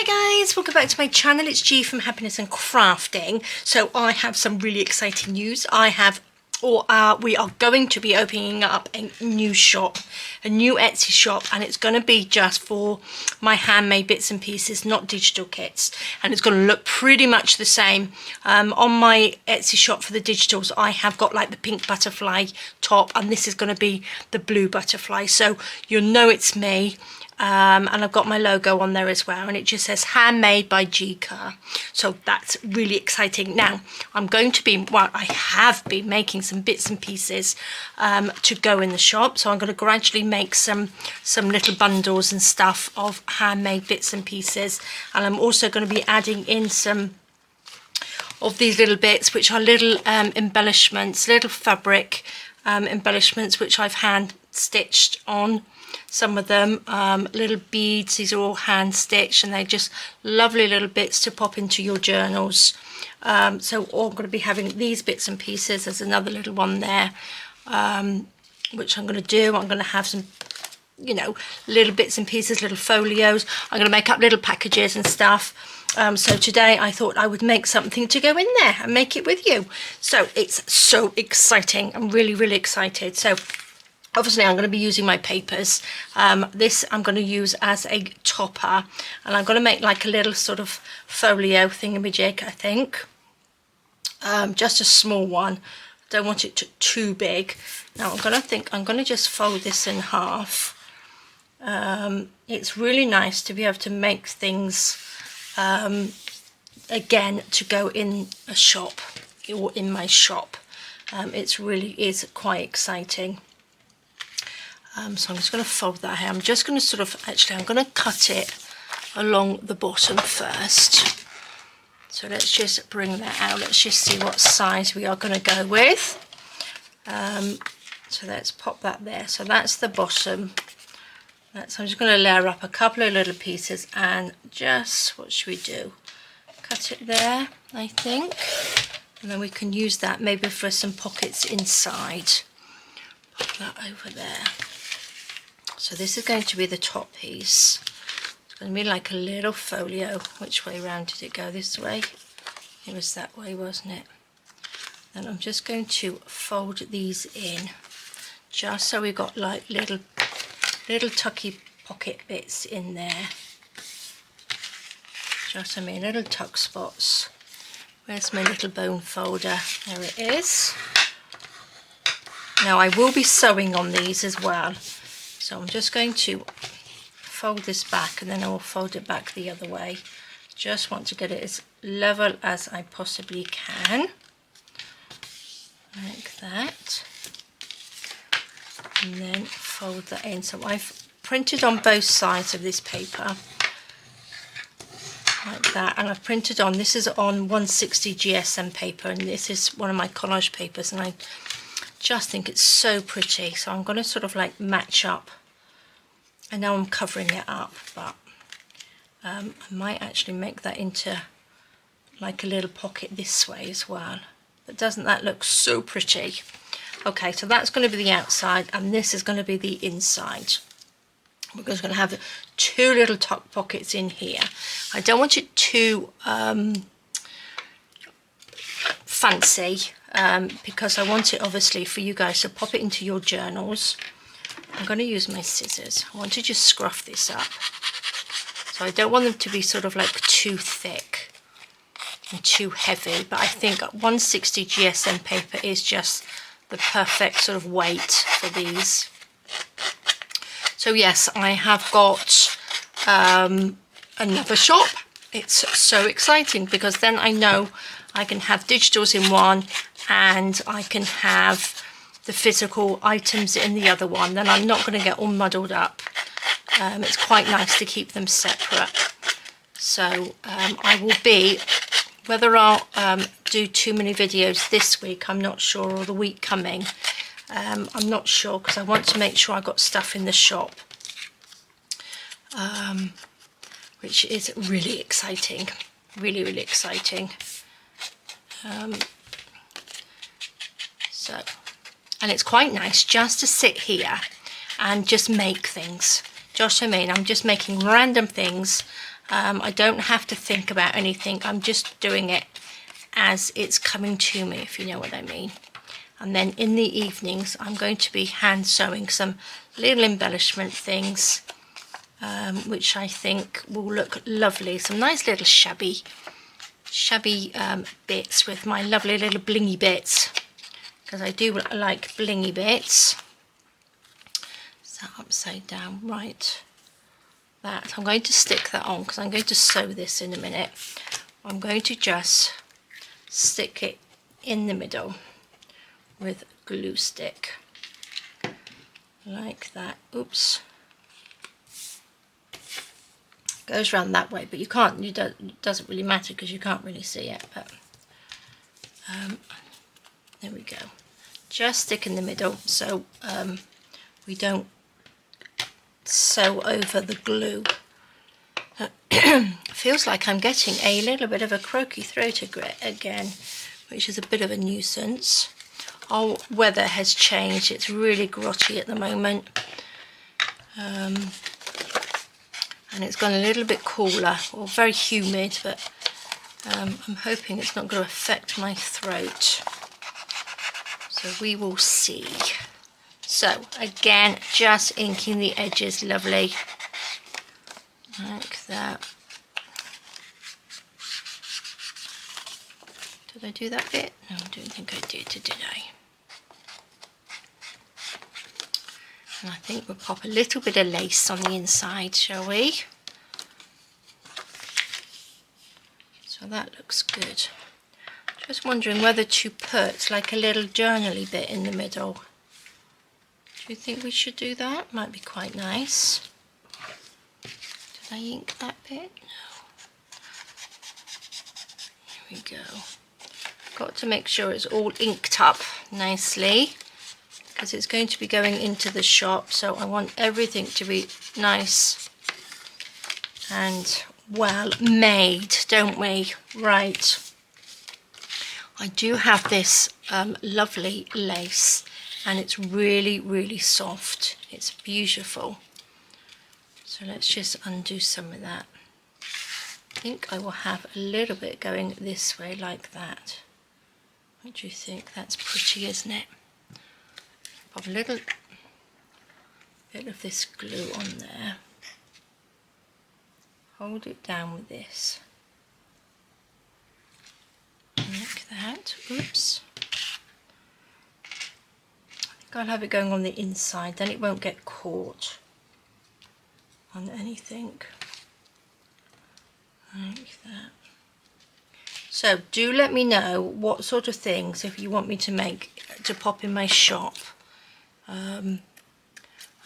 Hi guys, welcome back to my channel. It's G from Happiness and Crafting. So I have some really exciting news. We are going to be opening up a new shop, a new Etsy shop, and it's going to be just for my handmade bits and pieces, not digital kits. And it's going to look pretty much the same. On my Etsy shop for the digitals, I have got like the pink butterfly top, and this is going to be the blue butterfly. So you'll know it's me. And I've got my logo on there as well, and it just says Handmade by Gi Kerr. So that's really exciting. Now I have been making some bits and pieces to go in the shop, so I'm going to gradually make some little bundles and stuff of handmade bits and pieces, and I'm also going to be adding in some of these little bits, which are little embellishments, little fabric embellishments, which I've hand stitched on. Some of them, little beads. These are all hand stitched, and they're just lovely little bits to pop into your journals. So I'm going to be having these bits and pieces. There's another little one there, which I'm going to do. I'm going to have some, little bits and pieces, little folios. I'm going to make up little packages and stuff. So today I thought I would make something to go in there and make it with you. So it's so exciting. I'm really, really excited. So obviously I'm going to be using my papers. This I'm going to use as a topper, and I'm going to make like a little sort of folio thingamajig, I think. Just a small one. Don't want it too big. Now I'm going to just fold this in half. It's really nice to be able to make things again to go in a shop or in my shop. It really is quite exciting. So I'm just going to fold that here. I'm just going to I'm going to cut it along the bottom first. So let's just bring that out. Let's just see what size we are going to go with. So let's pop that there. So that's the bottom. So I'm just going to layer up a couple of little pieces and just, what should we do? Cut it there, I think. And then we can use that maybe for some pockets inside. Pop that over there. So this is going to be the top piece. It's going to be like a little folio. Which way round did it go? This way? It was that way, wasn't it? And I'm just going to fold these in, just so we've got like little tucky pocket bits in there. Just little tuck spots. Where's my little bone folder? There it is. Now I will be sewing on these as well. So I'm just going to fold this back, and then I will fold it back the other way. Just want to get it as level as I possibly can. Like that. And then fold that in. So I've printed on both sides of this paper. Like that. And I've printed on, this is on 160 GSM paper, and this is one of my collage papers, and I just think it's so pretty. So I'm going to sort of like match up. I know I'm covering it up, but I might actually make that into like a little pocket this way as well. But doesn't that look so pretty? Okay, so that's going to be the outside, and this is going to be the inside. We're just going to have two little tuck pockets in here. I don't want it too fancy, because I want it obviously for you guys to pop it into your journals. I'm going to use my scissors. I want to just scruff this up. So I don't want them to be sort of like too thick and too heavy, but I think 160 GSM paper is just the perfect sort of weight for these. So yes, I have got another shop. It's so exciting, because then I know I can have digitals in one, and I can have the physical items in the other one. Then I'm not going to get all muddled up. It's quite nice to keep them separate. So I will be, whether I'll do too many videos this week, I'm not sure, or the week coming, I'm not sure, because I want to make sure I've got stuff in the shop, which is really exciting, really, really exciting. And it's quite nice just to sit here and just make things. Just, I'm just making random things I don't have to think about anything. I'm just doing it as it's coming to me, if you know what I mean. And then in the evenings, I'm going to be hand sewing some little embellishment things, which I think will look lovely. Some nice little shabby bits with my lovely little blingy bits, because I do like blingy bits. Is that upside down? Right. That. I'm going to stick that on because I'm going to sew this in a minute. I'm going to just stick it in the middle with a glue stick. Like that. Oops. Goes around that way, but you can't, it doesn't really matter because you can't really see it, but there we go. Just stick in the middle so we don't sew over the glue. Feels like I'm getting a little bit of a croaky throat again, which is a bit of a nuisance. Our weather has changed, it's really grotty at the moment. And it's gone a little bit cooler, or very humid, but I'm hoping it's not going to affect my throat. So we will see. So again, just inking the edges, lovely, like that. Did I do that bit? No, I don't think I did I? And I think we'll pop a little bit of lace on the inside, shall we? So that looks good. Just wondering whether to put like a little journaly bit in the middle. Do you think we should do that? Might be quite nice. Did I ink that bit? No. Here we go. Got to make sure it's all inked up nicely, because it's going to be going into the shop, so I want everything to be nice and well made, don't we? Right. I do have this lovely lace, and it's really, really soft. It's beautiful. So let's just undo some of that. I think I will have a little bit going this way like that. What do you think? That's pretty, isn't it? Pop a little bit of this glue on there. Hold it down with this. Like that. Oops. I think I'll have it going on the inside, then it won't get caught on anything. Like that. So do let me know what sort of things, if you want me to make, to pop in my shop. I'm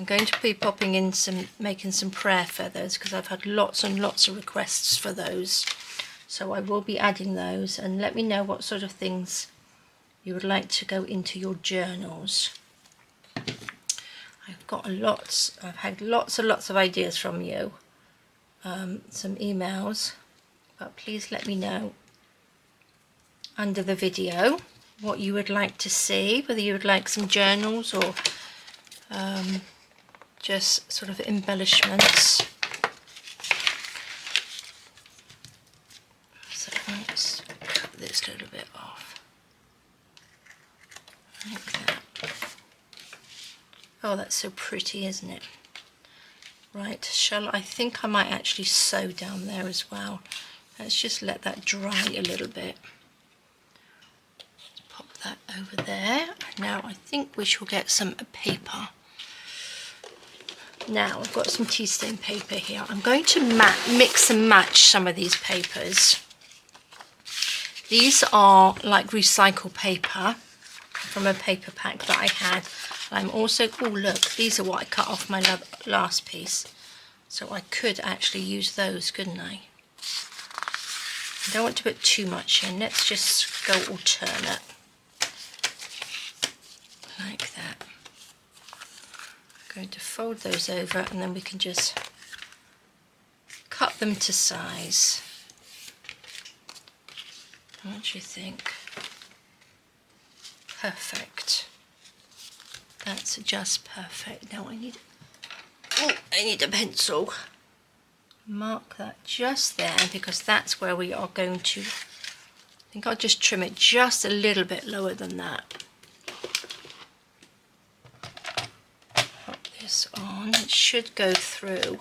going to be popping in making some prayer feathers, because I've had lots and lots of requests for those. So I will be adding those, and let me know what sort of things you would like to go into your journals. I've had lots and lots of ideas from you, some emails, but please let me know under the video what you would like to see, whether you would like some journals or just sort of embellishments. So let's cut this little bit off like that. Oh, that's so pretty, isn't it? Right, I think I might actually sew down there as well. Let's just let that dry a little bit. Pop that over there. Now I think we shall get some paper. Now I've got some tea stain paper here. I'm going to mix and match some of these papers. These are like recycled paper from a paper pack that I had. I'm also, oh look, these are what I cut off my last piece. So I could actually use those, couldn't I? I don't want to put too much in. Let's just go alternate. Like that. I'm going to fold those over, and then we can just cut them to size. What do you think? Perfect. That's just perfect. Now I need a pencil. mark that just there, because that's where we are going to, I think I'll just trim it just a little bit lower than that. Pop this on, it should go through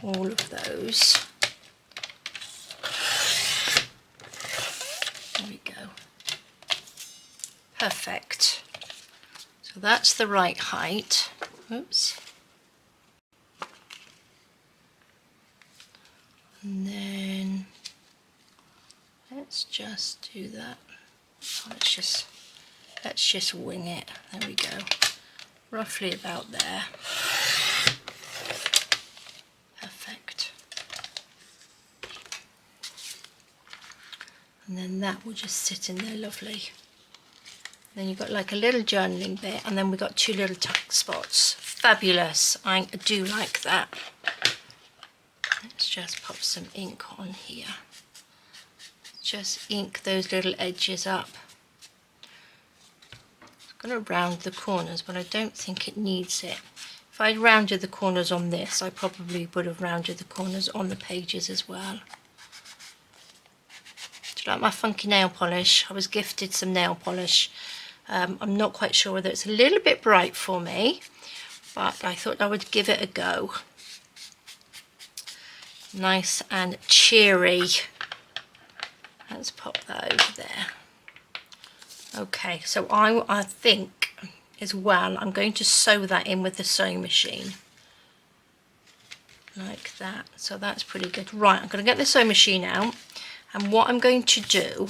all of those. There we go. Perfect. So that's the right height. Oops. And then let's just do that. Let's just wing it. There we go. Roughly about there. Perfect. And then that will just sit in there lovely. Then you've got like a little journaling bit, and then we've got 2 little tuck spots. Fabulous. I do like that. Let's just pop some ink on here. Just ink those little edges up. I'm going to round the corners, but I don't think it needs it. If I'd rounded the corners on this, I probably would have rounded the corners on the pages as well. Do you like my funky nail polish? I was gifted some nail polish. I'm not quite sure whether it's a little bit bright for me, but I thought I would give it a go. Nice and cheery. Let's pop that over there. Okay, so I think as well I'm going to sew that in with the sewing machine. Like that. So that's pretty good. Right, I'm going to get the sewing machine out, and what I'm going to do,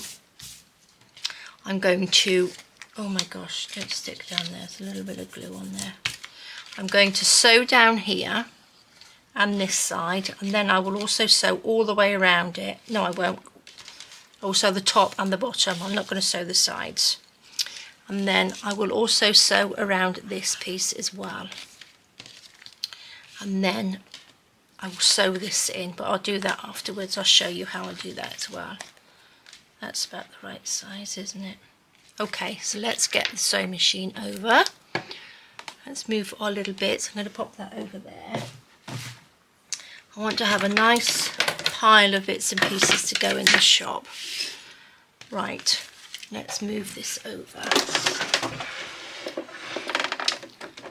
I'm going to, oh my gosh, don't stick down there, there's a little bit of glue on there. I'm going to sew down here and this side, and then I will also sew all the way around it. No, I won't. Also the top and the bottom. I'm not going to sew the sides. And then I will also sew around this piece as well. And then I will sew this in, but I'll do that afterwards. I'll show you how I do that as well. That's about the right size, isn't it? Okay, so let's get the sewing machine over. Let's move our little bits. I'm going to pop that over there. I want to have a nice pile of bits and pieces to go in the shop. Right, let's move this over.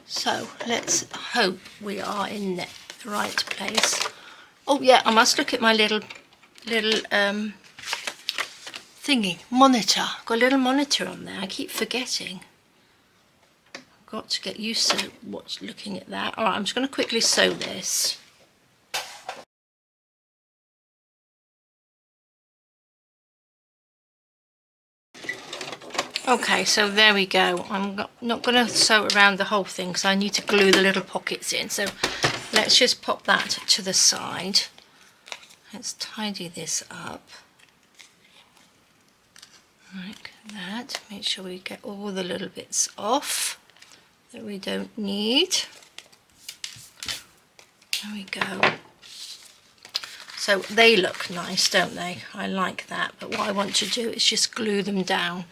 So let's hope we are in the right place. Oh yeah, I must look at my little thingy, monitor. I've got a little monitor on there, I keep forgetting. I've got to get used to looking at that. Alright, I'm just going to quickly sew this. Okay, so there we go. I'm not going to sew around the whole thing because I need to glue the little pockets in. So let's just pop that to the side. Let's tidy this up. Like that. Make sure we get all the little bits off that we don't need. There we go. So they look nice, don't they? I like that. But what I want to do is just glue them down.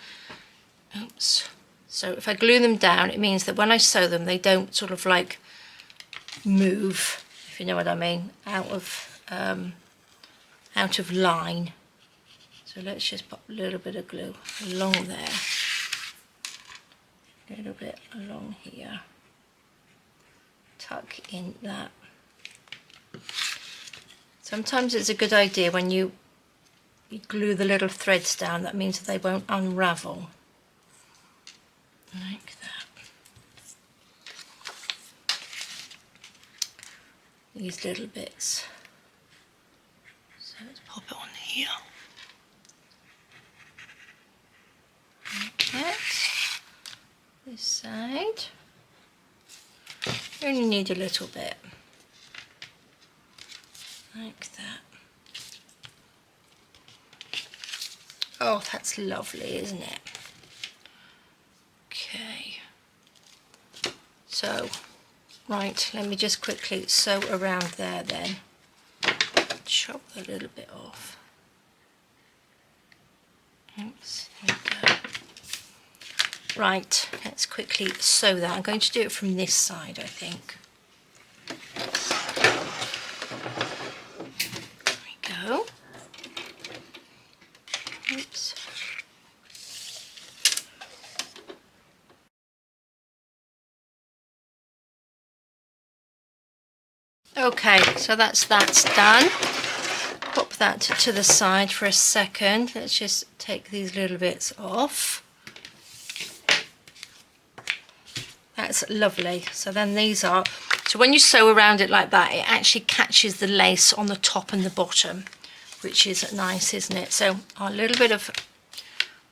Oops. So if I glue them down, it means that when I sew them, they don't sort of like move, if you know what I mean, out of line. So let's just pop a little bit of glue along there, a little bit along here, tuck in that. Sometimes it's a good idea when you glue the little threads down, that means that they won't unravel. Like that. These little bits. So let's pop it on here. Like that. This side. You only need a little bit. Like that. Oh, that's lovely, isn't it? Okay. So, right, let me just quickly sew around there then. Chop a little bit off. Oops, there we go. Right, let's quickly sew that. I'm going to do it from this side, I think. Okay, so that's done. Pop that to the side for a second. Let's just take these little bits off. That's lovely. So then these are, so when you sew around it like that, it actually catches the lace on the top and the bottom, which is nice, isn't it? So our little bit of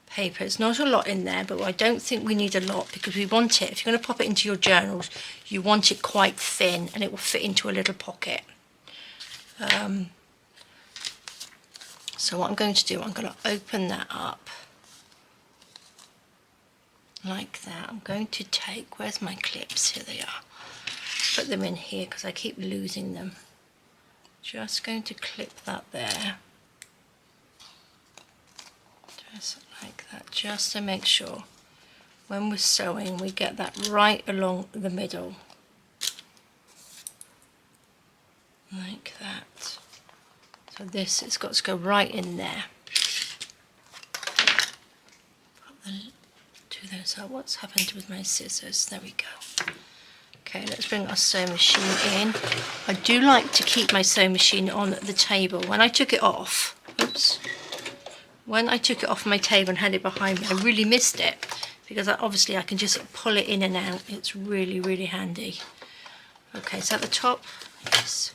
paper, it's not a lot in there, but I don't think we need a lot because we want it, if you're going to pop it into your journals, you want it quite thin and it will fit into a little pocket. So what I'm going to do, I'm going to open that up like that. I'm going to take, where's my clips? Here they are. Put them in here because I keep losing them. Just going to clip that there. Just like that, just to make sure when we're sewing we get that right along the middle. Like that. So this, it's got to go right in there. Do those out. What's happened with my scissors? There we go. Okay, let's bring our sewing machine in. I do like to keep my sewing machine on the table. When I took it off, oops, when I took it off my table and had it behind me, I really missed it because obviously I can just pull it in and out. It's really, really handy. Okay, so at the top, yes.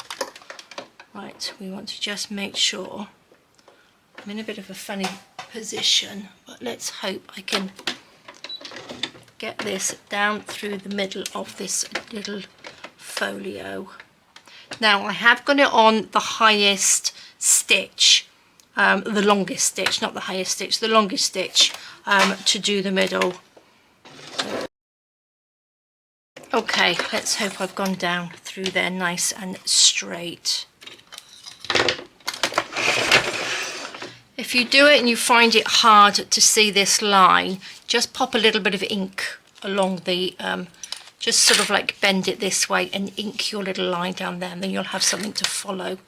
Right, we want to just make sure. I'm in a bit of a funny position, but let's hope I can get this down through the middle of this little folio. Now I have got it on the highest stitch, the longest stitch, not the highest stitch, the longest stitch to do the middle. Okay, let's hope I've gone down through there nice and straight. If you do it and you find it hard to see this line, just pop a little bit of ink along the, just sort of like bend it this way and ink your little line down there, and then you'll have something to follow.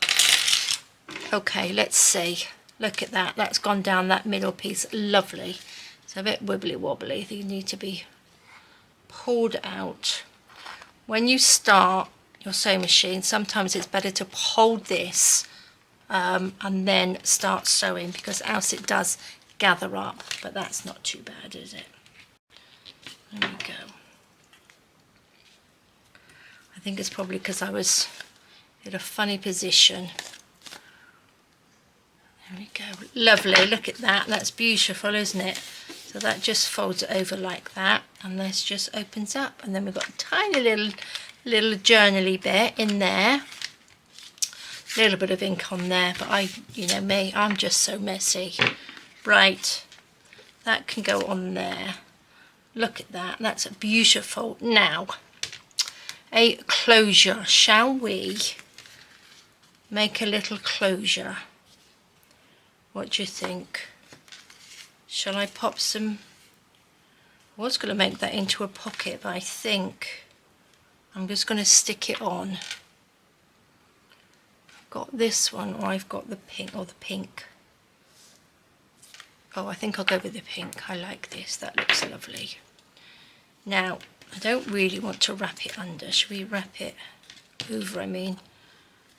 Okay, let's see. Look at that, that's gone down that middle piece, lovely. It's a bit wibbly wobbly, they need to be pulled out. When you start your sewing machine, sometimes it's better to hold this and then start sewing, because else it does gather up, but that's not too bad, is it? There we go. I think it's probably because I was in a funny position. There we go, lovely, look at that, that's beautiful, isn't it? So that just folds it over like that, and this just opens up, and then we've got a tiny little journal-y bit in there. A little bit of ink on there, but you know me, I'm just so messy. Right, that can go on there. Look at that, that's beautiful. Now, a closure. Shall we make a little closure? What do you think? Shall I pop some? I was going to make that into a pocket, but I think I'm just going to stick it on. Got this one, or I've got the pink, or the pink. Oh, I think I'll go with the pink. I like this, that looks lovely. Now, I don't really want to wrap it under. Should we wrap it over? I mean,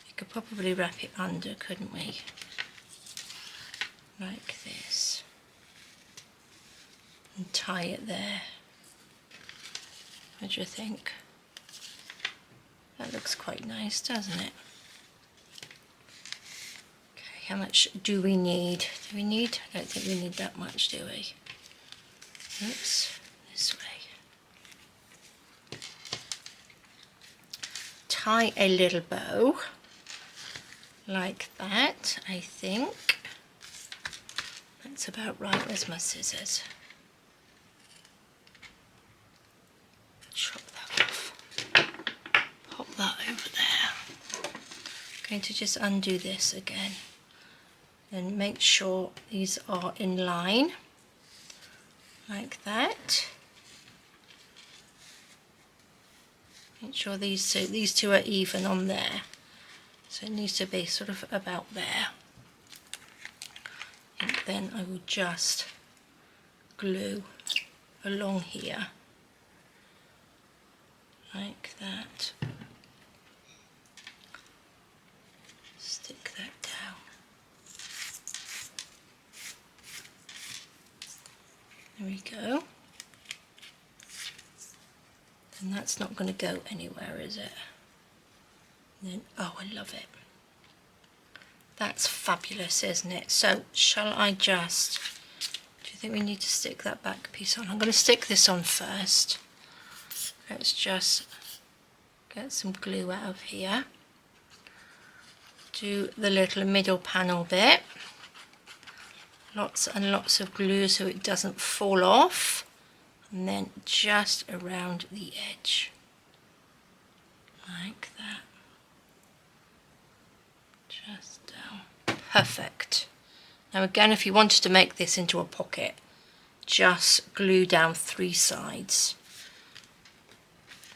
we could probably wrap it under, couldn't we? Like this. And tie it there. What do you think? That looks quite nice, doesn't it? How much do we need? Do we need? I don't think we need that much, do we? Oops, this way. Tie a little bow like that, I think. That's about right. Where's my scissors? Chop that off. Pop that over there. I'm going to just undo this again. And make sure these are in line like that. Make sure these two are even on there. So it needs to be sort of about there. And then I will just glue along here like that. There we go. And that's not going to go anywhere, is it? And then, oh, I love it. That's fabulous, isn't it? So shall I just, do you think we need to stick that back piece on? I'm going to stick this on first. Let's just get some glue out of here. Do the little middle panel bit. Lots and lots of glue so it doesn't fall off. And then just around the edge. Like that. Just down. Perfect. Now again, if you wanted to make this into a pocket, just glue down 3 sides.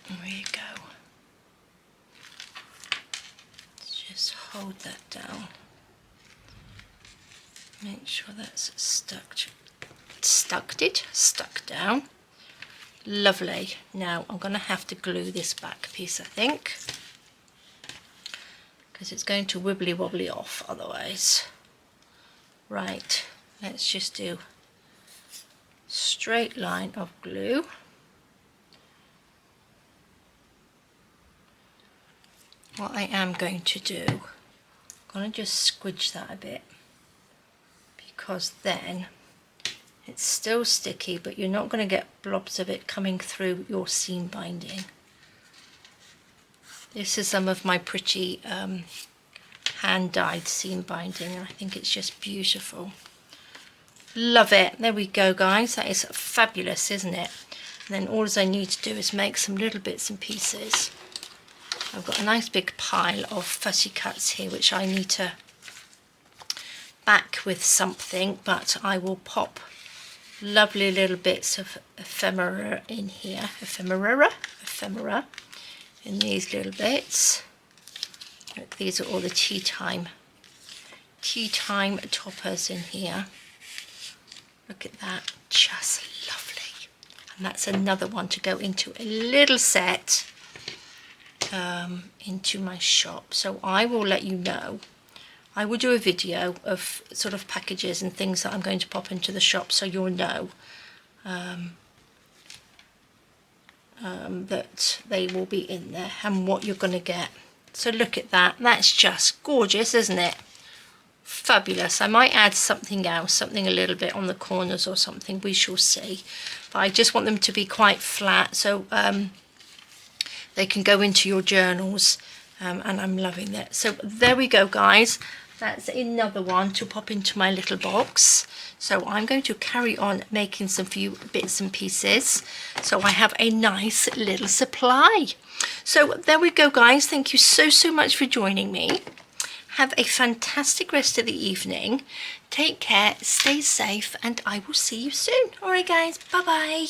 There you go. Just hold that down. Make sure that's stuck down. Lovely. Now I'm going to have to glue this back piece, I think, because it's going to wibbly wobbly off otherwise. Right, let's just do straight line of glue. What I am going to do, I'm going to just squidge that a bit, because then it's still sticky, but you're not going to get blobs of it coming through your seam binding. This is some of my pretty hand-dyed seam binding, and I think it's just beautiful. Love it. There we go, guys. That is fabulous, isn't it? And then all I need to do is make some little bits and pieces. I've got a nice big pile of fussy cuts here, which I need to back with something, but I will pop lovely little bits of ephemera in here. Ephemera in these little bits. Look, these are all the tea time toppers in here. Look at that, just lovely. And that's another one to go into a little set into my shop. So I will let you know. I will do a video of sort of packages and things that I'm going to pop into the shop, so you'll know that they will be in there and what you're going to get. So look at that. That's just gorgeous, isn't it? Fabulous. I might add something else, something a little bit on the corners or something. We shall see. But I just want them to be quite flat, so they can go into your journals, and I'm loving that. So there we go, guys. That's another one to pop into my little box. So I'm going to carry on making some few bits and pieces, so I have a nice little supply. So there we go, guys. Thank you so much for joining me. Have a fantastic rest of the evening. Take care, stay safe, and I will see you soon. All right, guys. Bye-bye.